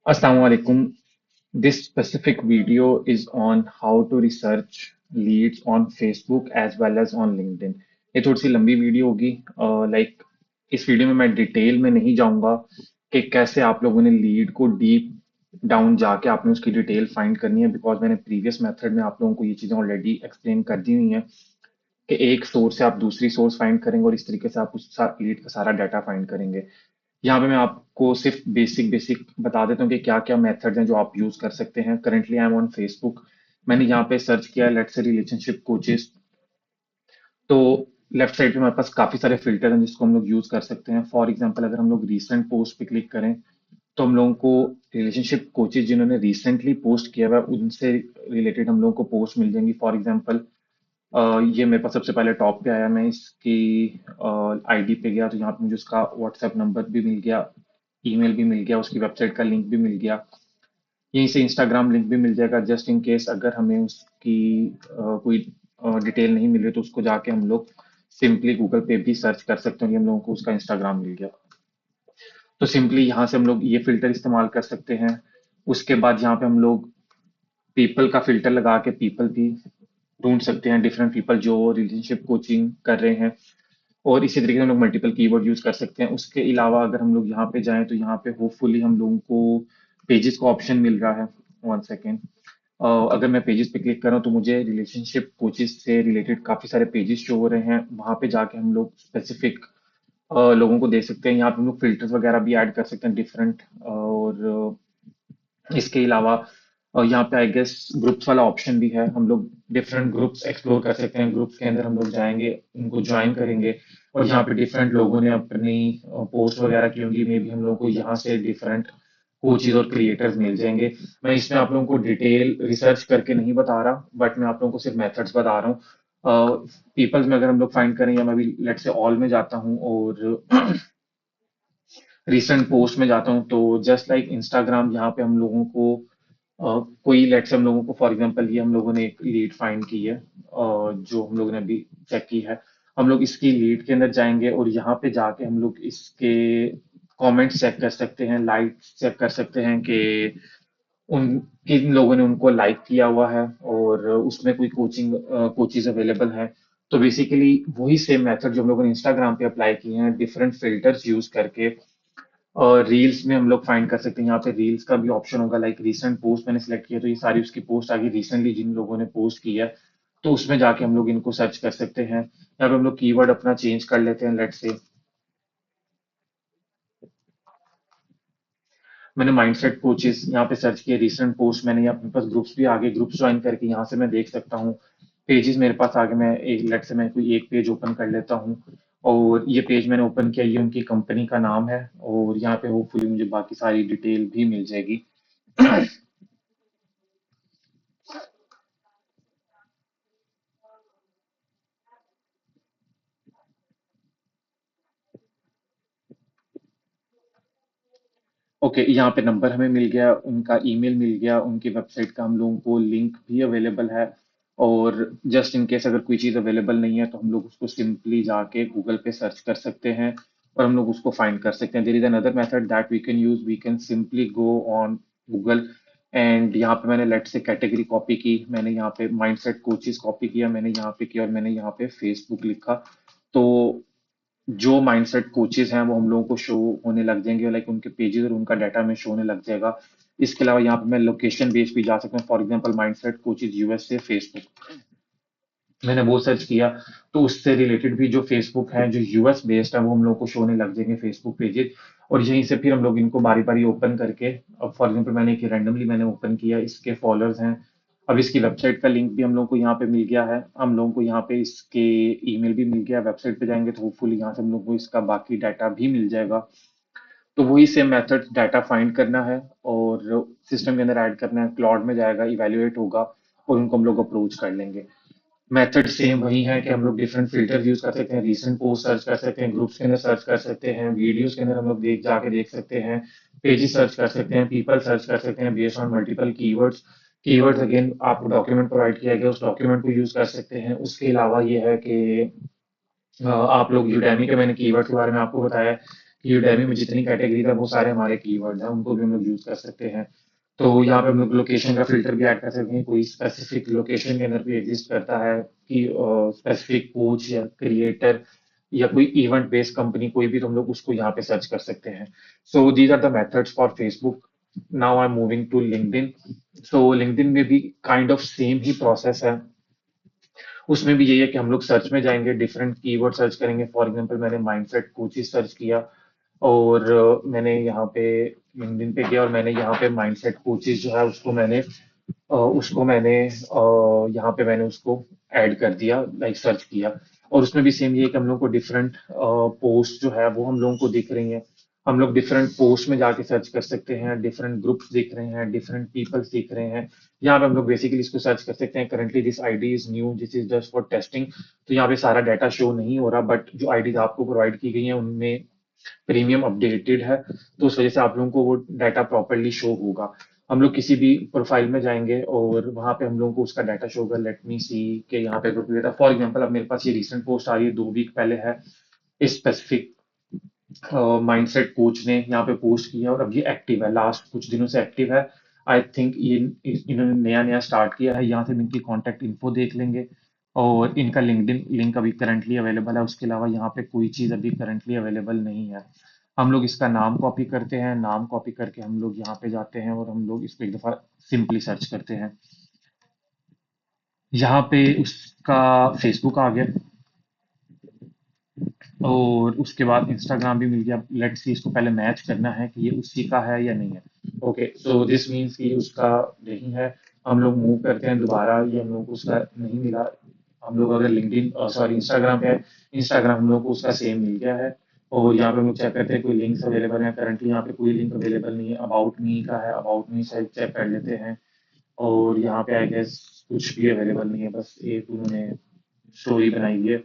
Assalamu alaikum. This specific video is on how to research leads on Facebook as well as on LinkedIn. ये थोड़ी सी लंबी video होगी। Like इस video में मैं डिटेल में नहीं जाऊंगा कि कैसे आप लोगों ने लीड को डीप डाउन जाके आपने उसकी डिटेल फाइंड करनी है, बिकॉज मैंने प्रीवियस मेथड में आप लोगों को ये चीज़ें ऑलरेडी एक्सप्लेन कर दी हुई हैं कि एक सोर्स से आप दूसरी सोर्स फाइंड करेंगे और इस तरीके से आप उस लीड का सारा डाटा फाइंड करेंगे। यहाँ पे मैं आपको सिर्फ बेसिक बेसिक बता देता हूँ कि क्या क्या मेथड्स हैं जो आप यूज कर सकते हैं। Currently I am on Facebook. मैंने यहाँ पे सर्च किया लेट्स से रिलेशनशिप कोचेस। तो लेफ्ट साइड पे हमारे पास काफी सारे फिल्टर हैं जिसको हम लोग यूज कर सकते हैं। फॉर एग्जांपल अगर हम लोग रीसेंट पोस्ट पे क्लिक करें तो हम लोगों को रिलेशनशिप कोचेज जिन्होंने रिसेंटली पोस्ट किया हुआ है उनसे रिलेटेड हम लोगों को पोस्ट मिल जाएंगी। फॉर एग्जांपल ये मेरे पास सबसे पहले टॉप पे आया। मैं इसकी आईडी पे गया तो यहाँ पे मुझे उसका व्हाट्सएप नंबर भी मिल गया, ईमेल भी मिल गया, उसकी वेबसाइट का लिंक भी मिल गया। यहीं से इंस्टाग्राम लिंक भी मिल जाएगा जस्ट इन केस अगर हमें उसकी कोई डिटेल नहीं मिल रही तो उसको जाके हम लोग सिंपली गूगल पे भी सर्च कर सकते हैं कि हम लोगों को उसका इंस्टाग्राम मिल गया। तो सिंपली यहाँ से हम लोग ये फिल्टर इस्तेमाल कर सकते हैं। उसके बाद यहाँ पे हम लोग पीपल का फिल्टर लगा के पीपल भी ढूंढ सकते हैं, डिफरेंट पीपल जो रिलेशनशिप कोचिंग कर रहे हैं। और इसी तरीके से हम लोग मल्टीपल कीवर्ड यूज कर सकते हैं। उसके अलावा अगर हम लोग यहाँ पे जाएं तो यहाँ पे होपफुली हम लोगों को पेजेस का ऑप्शन मिल रहा है। One second. अगर मैं पेजेस पे क्लिक करूँ तो मुझे रिलेशनशिप कोचेस से रिलेटेड काफी सारे पेजेस शो हो रहे हैं। वहां पे जाके हम लोग स्पेसिफिक लोगों को देख सकते हैं। यहाँ पे हम लोग फिल्टर्स वगैरह भी ऐड कर सकते हैं डिफरेंट। और इसके अलावा यहाँ पे आई गेस ग्रुप्स वाला ऑप्शन भी है। हम लोग डिफरेंट ग्रुप्स एक्सप्लोर कर सकते हैं। ग्रुप्स के अंदर हम लोग जाएंगे, उनको ज्वाइन करेंगे और यहाँ पे डिफरेंट लोगों ने अपनी पोस्ट वगैरह की होंगी। मे बी हम लोग को यहाँ से डिफरेंट कोचेज और क्रिएटर्स मिल जाएंगे। मैं इसमें आप लोगों को डिटेल रिसर्च करके नहीं बता रहा, बट मैं आप लोगों को सिर्फ मेथड्स बता रहा हूँ। पीपल्स में अगर हम लोग फाइंड करें या मैं भी लेट से ऑल में जाता हूँ और रिसेंट पोस्ट में जाता हूँ तो जस्ट लाइक इंस्टाग्राम यहाँ पे हम लोगों को कोई लेट्स हम लोगों को फॉर एग्जांपल ये हम लोगों ने एक लीड फाइंड की है जो हम लोगों ने अभी चेक की है। हम लोग इसकी लीड के अंदर जाएंगे और यहाँ पे जाके हम लोग इसके कमेंट्स चेक कर सकते हैं, लाइक्स चेक कर सकते हैं कि उन किन लोगों ने उनको लाइक किया हुआ है और उसमें कोई कोचेज अवेलेबल है। तो बेसिकली वही सेम मेथड जो हम लोगों ने इंस्टाग्राम पे अप्लाई किए हैं डिफरेंट फिल्टर्स यूज करके। और रील्स में हम लोग फाइंड कर सकते हैं। यहाँ पे रील्स का भी ऑप्शन होगा। लाइक रिसेंट पोस्ट मैंने सेलेक्ट किया तो ये सारी उसकी पोस्ट आ गई रिसेंटली जिन लोगों ने पोस्ट की है। तो उसमें जाके हम लोग इनको सर्च कर सकते हैं। यहाँ पे हम लोग कीवर्ड अपना चेंज कर लेते हैं। लेट्स से मैंने माइंडसेट कोचेस यहाँ पे सर्च किया, रिसेंट पोस्ट मैंने यहाँ, अपने पास ग्रुप्स भी आगे, ग्रुप्स ज्वाइन करके यहाँ से मैं देख सकता हूँ। पेजेस मेरे पास आगे, मैं एक लेट से मैं कोई एक पेज ओपन कर लेता हूँ और ये पेज मैंने ओपन किया, ये उनकी कंपनी का नाम है और यहाँ पे होपफुली मुझे बाकी सारी डिटेल भी मिल जाएगी। ओके, यहाँ पे नंबर हमें मिल गया, उनका ईमेल मिल गया, उनकी वेबसाइट का हम लोगों को लिंक भी अवेलेबल है। और जस्ट इन केस अगर कोई चीज़ अवेलेबल नहीं है तो हम लोग उसको सिंपली जाके गूगल पे सर्च कर सकते हैं और हम लोग उसको फाइंड कर सकते हैं। There is another method that we can use. We can simply go on Google and यहाँ पे मैंने लेट से कैटेगरी कॉपी की, मैंने यहाँ पे माइंडसेट कोचेस कॉपी किया, मैंने यहाँ पे किया और मैंने यहाँ पे फेसबुक लिखा। तो जो माइंडसेट कोचेज हैं वो हम लोगों को शो होने लग जाएंगे, लाइक उनके पेजेस और उनका डाटा में शो होने लग जाएगा। इसके अलावा यहाँ पे मैं लोकेशन बेस भी जा सकता हूँ। For example mindset coaches US से फेसबुक, मैंने वो सर्च किया तो उससे रिलेटेड भी जो फेसबुक है जो यूएस बेस्ड है वो हम लोग को शो होने लग जाएंगे फेसबुक पेजेस। और यहीं से फिर हम लोग इनको बारी बारी ओपन करके, अब फॉर एग्जांपल मैंने एक रैंडमली मैंने ओपन किया, इसके फॉलोअर्स हैं। अब इसकी वेबसाइट का लिंक भी हम लोग को यहाँ पे मिल गया है, हम लोगों को यहाँ पे इसके ईमेल भी मिल गया। वेबसाइट पे जाएंगे तो होपफुली यहाँ से हम लोग को इसका बाकी डाटा भी मिल जाएगा। तो वही सेम मेथड, डाटा फाइंड करना है और सिस्टम के अंदर ऐड करना है, क्लाउड में जाएगा, इवेल्युएट होगा और उनको हम लोग अप्रोच कर लेंगे। मेथड सेम वही है कि हम लोग डिफरेंट फिल्टर यूज कर सकते हैं, रीसेंट पोस्ट सर्च कर सकते हैं, ग्रुप्स के अंदर सर्च कर सकते हैं, वीडियोस के अंदर हम लोग देख जाके देख सकते हैं, पेजेस सर्च कर सकते हैं, पीपल सर्च कर सकते हैं based on multiple keywords. Keywords again आपको डॉक्यूमेंट प्रोवाइड किया गया, उस डॉक्यूमेंट को यूज कर सकते हैं। उसके अलावा ये है कि आप लोग यूडेमी के, मैंने कीवर्ड के बारे में आपको बताया कि Udemy में जितनी कैटेगरीज है वो सारे हमारे कीवर्ड्स हैं, उनको भी हम लोग यूज कर सकते हैं। तो यहाँ पे हम लोग लोकेशन का फिल्टर भी ऐड कर सकते हैं, कोई स्पेसिफिक लोकेशन के अंदर भी एग्जिस्ट करता है कि स्पेसिफिक कोच या क्रिएटर या कोई इवेंट बेस्ड कंपनी कोई भी, तो हम लोग उसको यहाँ पे सर्च कर सकते हैं। So these are the methods for Facebook. Now I am moving to LinkedIn. So LinkedIn में भी काइंड ऑफ सेम ही प्रोसेस है। उसमें भी यही है कि हम लोग सर्च में जाएंगे, डिफरेंट कीवर्ड सर्च करेंगे। फॉर एग्जांपल मैंने माइंडसेट कोचिज सर्च किया, और मैंने यहाँ पे लिंक्डइन पे गया और मैंने यहाँ पे माइंडसेट कोचिज जो है उसको मैंने यहाँ पे मैंने उसको ऐड कर दिया, लाइक सर्च किया। और उसमें भी सेम ये है कि हम लोग को डिफरेंट पोस्ट जो है वो हम लोगों को दिख रही हैं। हम लोग डिफरेंट पोस्ट में जाके सर्च कर सकते हैं, डिफरेंट ग्रुप्स दिख रहे हैं, डिफरेंट पीपल्स दिख रहे हैं। यहाँ पे हम लोग बेसिकली इसको सर्च कर सकते हैं, currently this ID is new, this is just for testing. तो यहाँ पे सारा डाटा शो नहीं हो रहा, बट जो आईडीज आपको प्रोवाइड की गई हैं उनमें प्रीमियम अपडेटेड है, तो उस वजह से आप लोगों को वो डाटा प्रॉपरली शो होगा। हम लोग किसी भी प्रोफाइल में जाएंगे और वहां पे हम लोगों को उसका डाटा शो होगा। लेट मी सी के यहाँ पे ग्रुप डाटा, फॉर एग्जांपल अब मेरे पास ये रिसेंट पोस्ट आ रही है, 2 वीक पहले है। इस स्पेसिफिक माइंडसेट कोच ने यहाँ पे पोस्ट किया और अब ये एक्टिव है, लास्ट कुछ दिनों से एक्टिव है। आई थिंक ये इन्होंने नया नया स्टार्ट किया है। यहाँ से हम इनकी कॉन्टैक्ट इन्फो देख लेंगे, और इनका लिंक्डइन लिंक अभी करंटली अवेलेबल है। उसके अलावा यहाँ पे कोई चीज़ अभी करंटली अवेलेबल नहीं है। हम लोग इसका नाम कॉपी करते हैं, नाम कॉपी करके हम लोग यहाँ पे जाते हैं और हम लोग इसको एक दफ़ा सिंपली सर्च करते हैं। यहाँ पे उसका फेसबुक आ गया, और उसके बाद इंस्टाग्राम भी मिल गया। लेट्स सी, इसको पहले मैच करना है कि ये उसी का है या नहीं है। ओके, सो दिस मीन्स कि उसका नहीं है। हम लोग मूव करते हैं दोबारा, ये हम लोग को उसका नहीं मिला। हम लोग अगर लिंक्डइन सॉरी इंस्टाग्राम पे है, इंस्टाग्राम हम लोग को उसका सेम मिल गया है। और यहाँ पे हम लोग चेक करते हैं कोई लिंक्स अवेलेबल है। करंटली यहाँ पे कोई लिंक अवेलेबल नहीं है। अबाउट मी का है, अबाउट मी साइट चेक कर लेते हैं। और यहाँ पे आई गेस कुछ भी अवेलेबल नहीं है, बस एक उन्होंने स्टोरी बनाई है।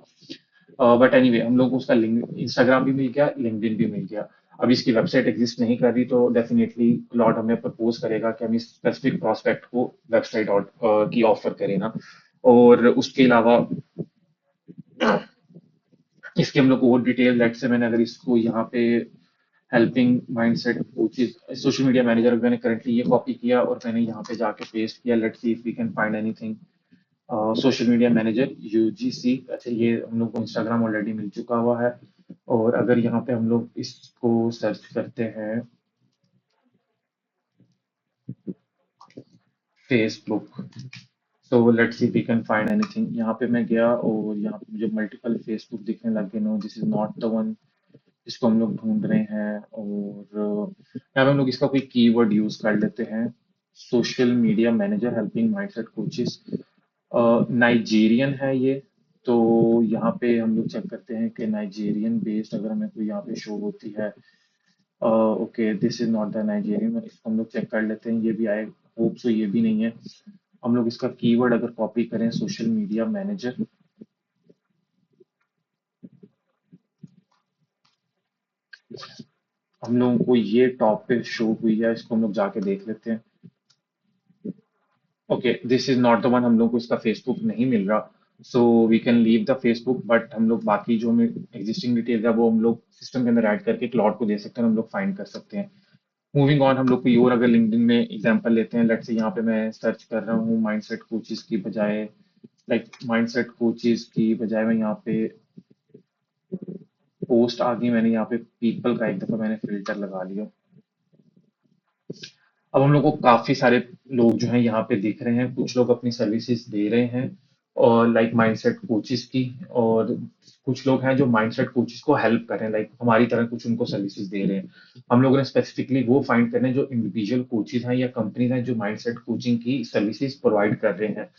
बट एनीवे हम लोग को उसका लिंक इंस्टाग्राम भी मिल गया, लिंक्डइन भी मिल गया। अब इसकी वेबसाइट एग्जिस्ट नहीं कर रही, तो डेफिनेटली क्लॉड हमें प्रपोज करेगा कि हम इस स्पेसिफिक प्रोस्पेक्ट को वेबसाइट की ऑफर करें ना। और उसके अलावा इसके हम लोग और डिटेल, लेट से मैंने अगर इसको यहाँ पे helping mindset coaches social media manager, मैंने करंटली ये कॉपी किया और मैंने यहाँ पे जाके पेस्ट किया। Let's see if we can find anything. Social media manager UGC, अच्छा ये हम लोग को इंस्टाग्राम ऑलरेडी मिल चुका हुआ है। और अगर यहाँ पे हम लोग इसको सर्च करते हैं Facebook, so let's see we can find anything. यहाँ पे मैं गया और यहाँ पे मुझे मल्टीपल फेसबुक दिखने लग गए। No, this is not the one जिसको हम लोग ढूंढ रहे हैं। और यहाँ पे हम लोग इसका कोई कीवर्ड यूज कर लेते हैं, social media manager helping mindset coaches. Nigerian है ये। तो यहाँ पे हम लोग चेक करते हैं कि नाइजीरियन बेस्ड अगर हमें कोई यहाँ पे शो होती है। Okay, this is not the Nigerian, इसको हम लोग चेक कर लेते हैं, ये भी आए। होप सो ये भी नहीं है। हम लोग इसका कीवर्ड अगर कॉपी करें, सोशल मीडिया मैनेजर, हम लोगों को ये टॉप पे शो हुई है, इसको हम लोग जाके देख लेते हैं। Okay, this is not the one, हम लोग को इसका फेसबुक नहीं मिल रहा। So we can leave the Facebook, but हम लोग बाकी जो हमें एग्जिस्टिंग डिटेल्स है वो हम लोग सिस्टम के अंदर ऐड करके क्लाउड को दे सकते हैं, हम लोग फाइंड कर सकते हैं। मूविंग ऑन, हम लोग कोई और अगर लिंक्डइन में एग्जांपल लेते हैं। लेट्स से यहाँ पे मैं सर्च कर रहा हूँ माइंडसेट कोचेस की बजाय, लाइक माइंडसेट कोचेस की बजाय मैं यहाँ पे पोस्ट आ गई, मैंने यहाँ पे पीपल का एक दफा मैंने फिल्टर लगा लिया। अब हम लोग को काफी सारे लोग जो हैं यहाँ पे दिख रहे हैं, कुछ लोग अपनी सर्विसेज दे रहे हैं और लाइक माइंडसेट कोचेस की, और कुछ लोग हैं जो माइंडसेट कोचेस को हेल्प कर रहे हैं, लाइक हमारी तरह कुछ उनको सर्विसेज दे रहे हैं। हम लोगों ने स्पेसिफिकली वो फाइंड करने हैं जो इंडिविजुअल कोचेस हैं या कंपनीज हैं जो माइंडसेट कोचिंग की सर्विसेज प्रोवाइड कर रहे हैं,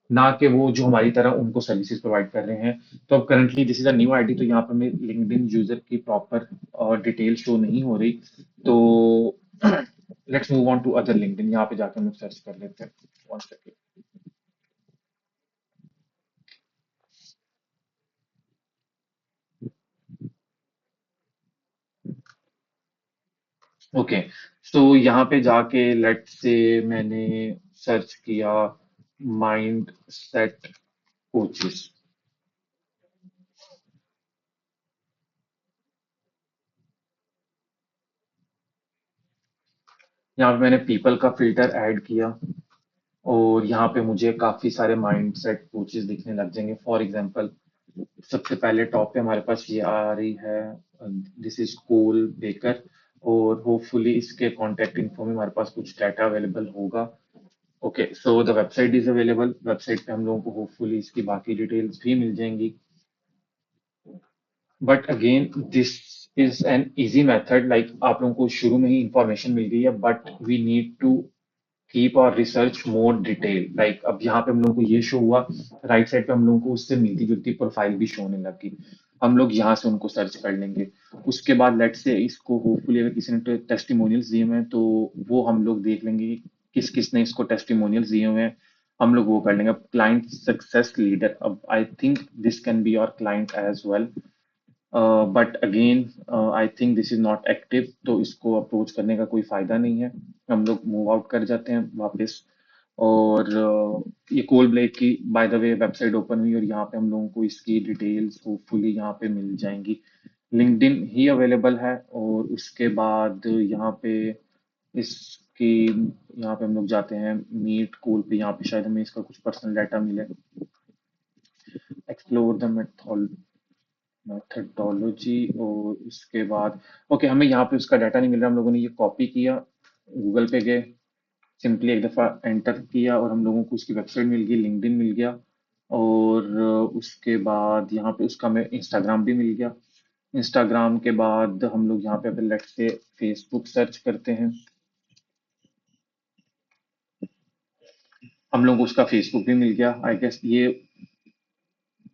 ना कि वो जो हमारी तरह उनको सर्विसेज प्रोवाइड कर रहे हैं। तो अब currently this is a new ID, तो यहाँ पर हमें लिंक्डइन यूजर की प्रॉपर डिटेल शो नहीं हो रही। तो let's move on to other LinkedIn, यहाँ पे जाकर हम लोग सर्च कर लेते हैं। One second. ओके, तो यहाँ पे जाके लेट्स से मैंने सर्च किया माइंड सेट कोचेस। यहाँ पे मैंने पीपल का फिल्टर ऐड किया और यहाँ पे मुझे काफी सारे माइंडसेट कोचेस दिखने लग जाएंगे। फॉर एग्जांपल, सबसे पहले टॉप पे हमारे पास ये आ रही है, दिस इज कोल बेकर, और होपफुली इसके कॉन्टेक्ट इन्फो में हमारे पास कुछ डाटा अवेलेबल होगा। Okay, so the website is available. Website पे हम लोगों को होपफुली इसकी बाकी डिटेल्स भी मिल जाएंगी। But again this is an easy method, like आप लोगों को शुरू में ही इंफॉर्मेशन मिल गई है, but we need to keep और रिसर्च मोर डिटेल। लाइक अब यहाँ पे हम लोगों को ये शो हुआ, राइट साइड पे हम लोगों को उससे मिलती जुलती प्रोफाइल भी शो होने लगी। हम लोग यहाँ से उनको सर्च कर लेंगे। उसके बाद लेट से इसको होपफुली अगर किसी ने टेस्टिमोनियल्स दिए हुए हैं तो वो हम लोग देख लेंगे कि किस किस ने इसको टेस्टिमोनियल्स दिए हुए हैं। हम लोग वो कर लेंगे। अब क्लाइंट सक्सेस लीडर, अब I think this can be your client as well, but again I think this is not active, तो इसको अप्रोच करने का कोई फायदा नहीं है। हम लोग मूव आउट कर जाते हैं वापस। और ये कोल ब्लेक की by the way website open हुई और यहाँ पे हम लोगों को इसकी डिटेल्स होपफुली यहाँ पे मिल जाएंगी। लिंक्डइन ही अवेलेबल है, और उसके बाद यहाँ पे इसकी, यहाँ पे हम लोग जाते हैं मीट कोल पे। यहाँ पे शायद हमें इसका कुछ पर्सनल डाटा मिले। एक्सप्लोर द मेथडोलॉजी, और उसके बाद ओके, हमें यहाँ पे उसका डाटा नहीं मिल रहा। हम लोगों ने ये कॉपी किया, गूगल पे गए, सिंपली एक दफ़ा एंटर किया और हम लोगों को उसकी वेबसाइट मिल गई, लिंक्डइन मिल गया। और उसके बाद यहाँ पे उसका हमें इंस्टाग्राम भी मिल गया। इंस्टाग्राम के बाद हम लोग यहाँ पे अगर लेट से फेसबुक सर्च करते हैं, हम लोग को उसका फेसबुक भी मिल गया। आई गेस ये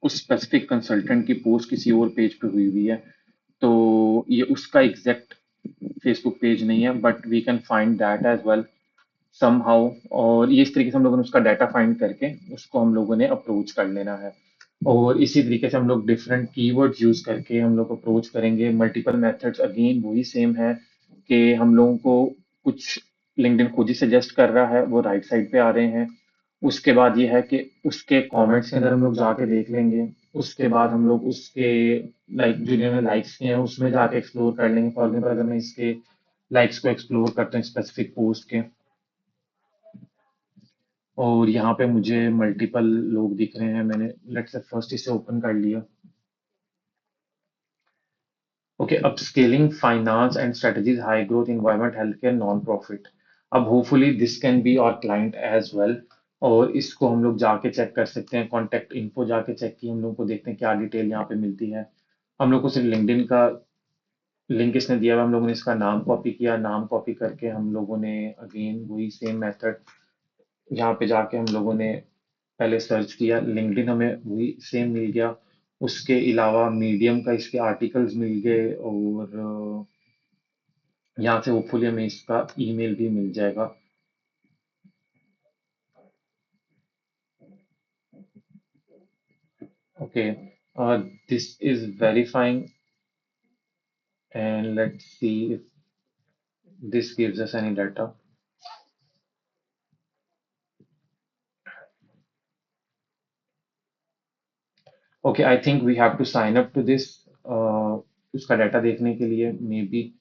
उस स्पेसिफिक कंसल्टेंट की पोस्ट किसी और पेज पे हुई हुई है, तो ये उसका एग्जैक्ट फेसबुक पेज नहीं है, but we can find that as well somehow. और ये इस तरीके से हम लोगों ने उसका डाटा फाइंड करके उसको हम लोगों ने अप्रोच कर लेना है। और इसी तरीके से हम लोग डिफरेंट कीवर्ड्स यूज करके हम लोग अप्रोच करेंगे। मल्टीपल मेथड्स अगेन वही सेम है कि हम लोगों को कुछ लिंक्डइन खुद ही सजेस्ट कर रहा है, वो राइट साइड पे आ रहे हैं। उसके बाद ये है कि उसके कमेंट्स के अंदर हम लोग जाके देख लेंगे। उसके बाद हम लोग उसके लाइक जो जिन्होंने लाइक्स किए हैं उसमें जाके एक्सप्लोर कर लेंगे। फॉर एग्जाम्पल अगर मैं इसके लाइक्स को एक्सप्लोर करते हैं स्पेसिफिक पोस्ट के, और यहाँ पे मुझे मल्टीपल लोग दिख रहे हैं। मैंने लेट्स से फर्स्ट इसे ओपन कर लिया। ओके, अब scaling finance and strategies, high growth environment, health care, non profit. अब होपफुली दिस कैन बी और क्लाइंट एज वेल, और इसको हम लोग जाके चेक कर सकते हैं। कॉन्टेक्ट इन्फो जाके चेक की, हम लोग को देखते हैं क्या डिटेल यहाँ पे मिलती है। हम लोग को सिर्फ लिंक्डइन का लिंक इसने दिया हुआ, हम लोगों ने इसका नाम कॉपी किया। नाम कॉपी करके हम लोगों ने अगेन वही सेम मेथड, यहाँ पे जाके हम लोगों ने पहले सर्च किया। लिंक्डइन हमें वही सेम मिल गया। उसके अलावा मीडियम का इसके आर्टिकल्स मिल गए, और यहाँ से होपफुली हमें इसका ईमेल भी मिल जाएगा। Okay, this is verifying, and let's see if this gives us any data. Okay, I think we have to sign up to this. उसका डाटा देखने के लिए मे बी,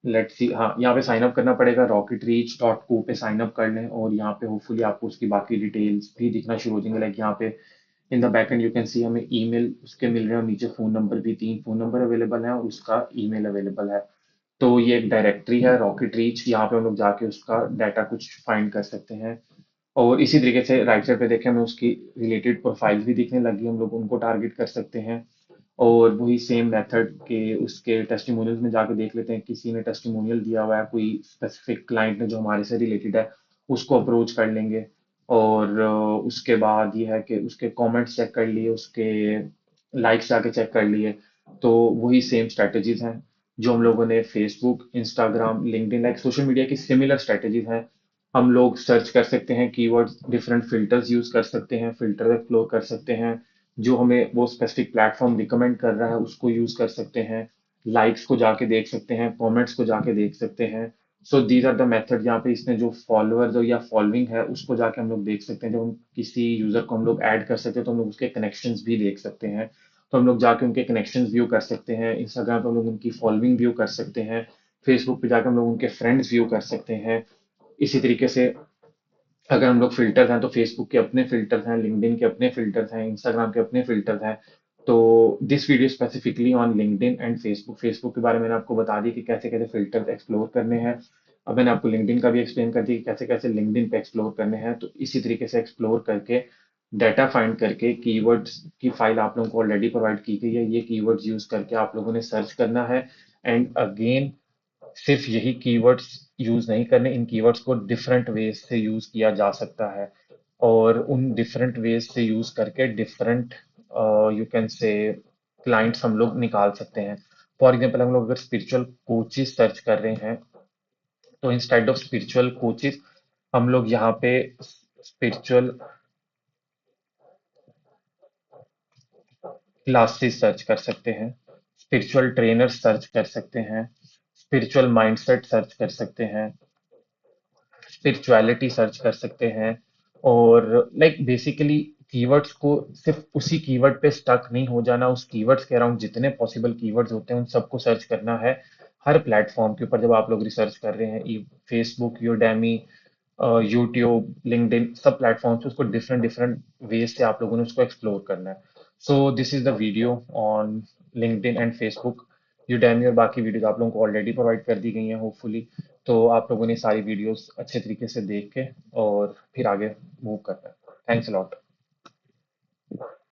लेट्स सी, हाँ यहाँ पे साइन अप करना पड़ेगा। rocketreach.co पे साइन अप कर लें, और यहाँ पे होपफुली आपको उसकी बाकी डिटेल्स भी दिखना शुरू हो जाएंगे। लाइक यहाँ पे in the back and you can see हमें ईमेल उसके मिल रहे हैं, और नीचे फोन नंबर भी, 3 फोन नंबर अवेलेबल है और उसका ईमेल अवेलेबल है। तो ये एक डायरेक्टरी है रॉकेट रीच, यहाँ पे हम लोग जाके उसका डाटा कुछ फाइंड कर सकते हैं। और इसी तरीके से राइट साइड पे देखें, हमें उसकी रिलेटेड प्रोफाइल भी दिखने लगी, हम लोग उनको टारगेट कर सकते हैं। और वही सेम मेथड के उसके टेस्टिमोनियल्स में जाके देख लेते हैं, किसी ने टेस्टिमोनियल दिया हुआ है कोई स्पेसिफिक क्लाइंट ने जो हमारे से रिलेटेड है, उसको अप्रोच कर लेंगे। और उसके बाद ये है कि उसके कमेंट्स चेक कर लिए, उसके लाइक्स जाके चेक कर लिए। तो वही सेम स्ट्रेटजीज हैं जो हम लोगों ने Facebook, Instagram, LinkedIn, like social media की सिमिलर स्ट्रेटजीज हैं। हम लोग सर्च कर सकते हैं कीवर्ड्स, डिफरेंट फिल्टर्स यूज कर सकते हैं, फिल्टर एक्सप्लोर कर सकते हैं, जो हमें वो स्पेसिफिक प्लेटफॉर्म रिकमेंड कर रहा है उसको यूज कर सकते हैं। लाइक्स को जाके देख सकते हैं, कमेंट्स को जाके देख सकते हैं। So these are the method. यहाँ पे इसने जो फॉलोअर्स या फॉलोइंग है उसको जाके हम लोग देख सकते हैं। जब हम किसी यूजर को हम लोग ऐड कर सकते हैं तो हम लोग उसके कनेक्शंस भी देख सकते हैं। तो हम लोग जाके उनके कनेक्शंस व्यू कर सकते हैं। इंस्टाग्राम पे हम लोग उनकी फॉलोइंग व्यू कर सकते हैं। फेसबुक पे जाकर हम लोग उनके फ्रेंड्स व्यू कर सकते हैं। इसी तरीके से अगर हम लोग फिल्टर्स हैं तो फेसबुक के अपने फिल्टर्स हैं, लिंक्डइन के अपने फिल्टर्स हैं, इंस्टाग्राम के अपने फिल्टर्स हैं। तो this video specifically on LinkedIn and Facebook. Facebook के बारे में मैंने आपको बता दी कि कैसे कैसे फिल्टर्स एक्सप्लोर करने हैं। अब मैंने आपको लिंक्डइन का भी एक्सप्लेन कर दिया कि कैसे कैसे लिंक्डइन पे एक्सप्लोर करने हैं। तो इसी तरीके से एक्सप्लोर करके डाटा फाइंड करके कीवर्ड्स की फाइल आप लोगों को ऑलरेडी प्रोवाइड की गई है, ये कीवर्ड्स यूज करके आप लोगों ने सर्च करना है। एंड अगेन सिर्फ यही कीवर्ड्स यूज नहीं करने, इन कीवर्ड्स को डिफरेंट वेज से यूज किया जा सकता है। और उन डिफरेंट वेज से यूज करके different you can say clients हम लोग निकाल सकते हैं। फॉर एग्जाम्पल हम लोग अगर स्पिरिचुअल कोचेस सर्च कर रहे हैं तो इंस्टेड ऑफ स्पिरिचुअल कोचेस हम लोग यहाँ पे स्पिरिचुअल क्लासेस सर्च कर सकते हैं, स्पिरिचुअल ट्रेनर सर्च कर सकते हैं, स्पिरिचुअल माइंडसेट सर्च कर सकते हैं, स्पिरिचुअलिटी सर्च कर सकते हैं। और लाइक बेसिकली कीवर्ड्स को सिर्फ उसी कीवर्ड पे स्टक नहीं हो जाना, उस कीवर्ड्स के अराउंड जितने पॉसिबल कीवर्ड्स होते हैं उन सबको सर्च करना है हर प्लेटफॉर्म के ऊपर। जब आप लोग रिसर्च कर रहे हैं फेसबुक, यूडेमी, यूट्यूब, लिंक्डइन, सब प्लेटफॉर्म्स पे उसको डिफरेंट डिफरेंट वेज से आप लोगों ने उसको एक्सप्लोर करना है। So this is the video on LinkedIn and Facebook. Udemy और बाकी वीडियोस आप लोगों को ऑलरेडी प्रोवाइड कर दी गई हैं होपफुली। तो आप लोगों ने सारी वीडियोस अच्छे तरीके से देख के और फिर आगे मूव करना है। Thanks a lot.